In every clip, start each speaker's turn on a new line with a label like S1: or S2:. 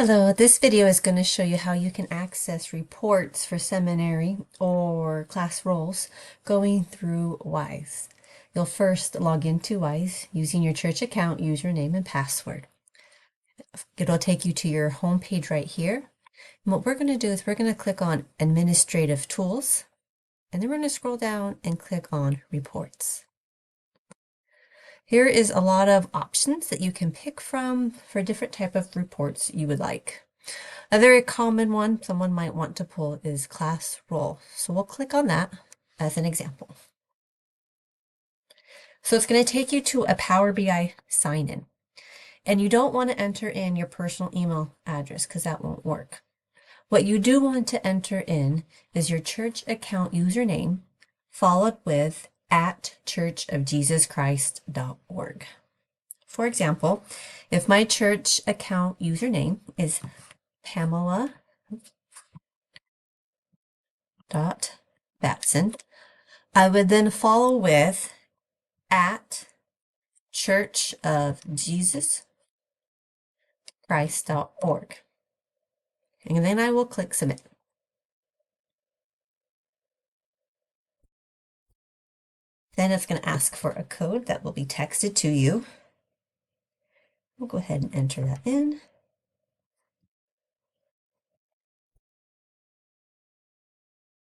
S1: Hello, this video is going to show you how you can access reports for seminary or class roles going through WISE. You'll first log into WISE using your church account, username, and password. It'll take you to your home page right here. And what we're going to do is we're going to click on Administrative Tools, and then we're going to scroll down and click on Reports. Here is a lot of options that you can pick from for different type of reports you would like. A very common one someone might want to pull is class roll. So we'll click on that as an example. So it's going to take you to a Power BI sign-in. And you don't want to enter in your personal email address because that won't work. What you do want to enter in is your church account username followed with @churchofjesuschrist.org. For example, if my church account username is Pamela.Batson, I would then follow with @churchofjesuschrist.org. And then I will click submit. Then it's going to ask for a code that will be texted to you. We'll go ahead and enter that in.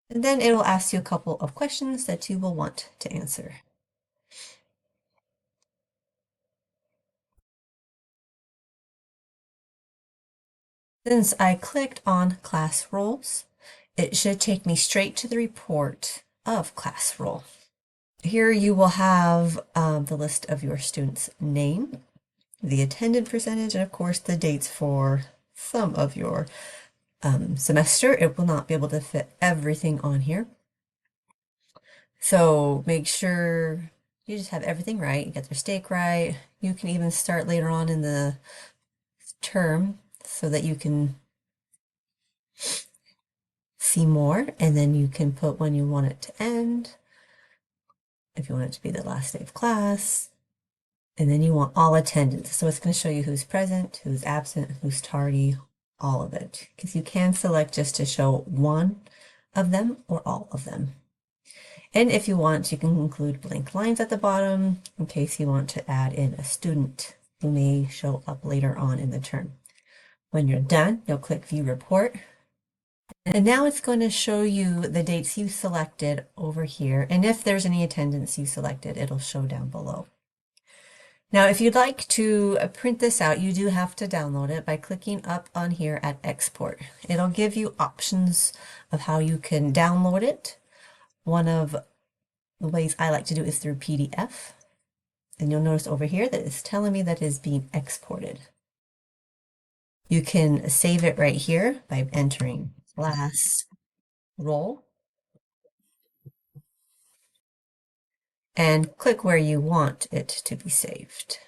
S1: And then it will ask you a couple of questions that you will want to answer. Since I clicked on class roles, it should take me straight to the report of class roll. Here you will have the list of your student's name, the attended percentage, and of course the dates for some of your semester. It will not be able to fit everything on here. So make sure you just have everything right, you get their stake right. You can even start later on in the term so that you can see more, and then you can put when you want it to end, if you want it to be the last day of class, and then you want all attendance. So it's going to show you who's present, who's absent, who's tardy, all of it, because you can select just to show one of them or all of them. And if you want, you can include blank lines at the bottom in case you want to add in a student who may show up later on in the term. When you're done, you'll click View Report. And now it's going to show you the dates you selected over here. And if there's any attendance you selected, it'll show down below. Now, if you'd like to print this out, you do have to download it by clicking up on here at Export. It'll give you options of how you can download it. One of the ways I like to do is through PDF. And you'll notice over here that it's telling me that it is being exported. You can save it right here by entering class roll and click where you want it to be saved.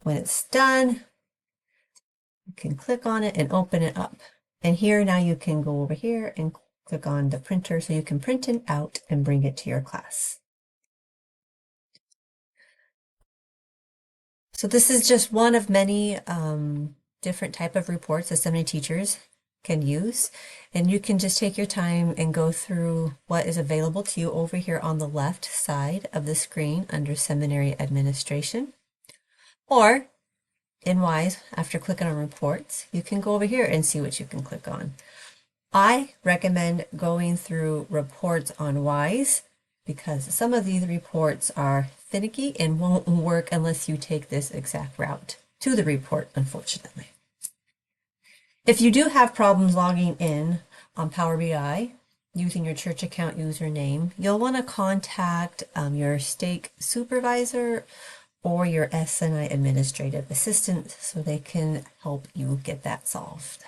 S1: When it's done, you can click on it and open it up. And here now you can go over here and click on the printer so you can print it out and bring it to your class. So this is just one of many different type of reports that seminary teachers can use. And you can just take your time and go through what is available to you over here on the left side of the screen under Seminary Administration. Or in WISE, after clicking on Reports, you can go over here and see what you can click on. I recommend going through reports on WISE because some of these reports are finicky and won't work unless you take this exact route to the report, unfortunately. If you do have problems logging in on Power BI using your church account username, you'll want to contact your stake supervisor or your SNI administrative assistant so they can help you get that solved.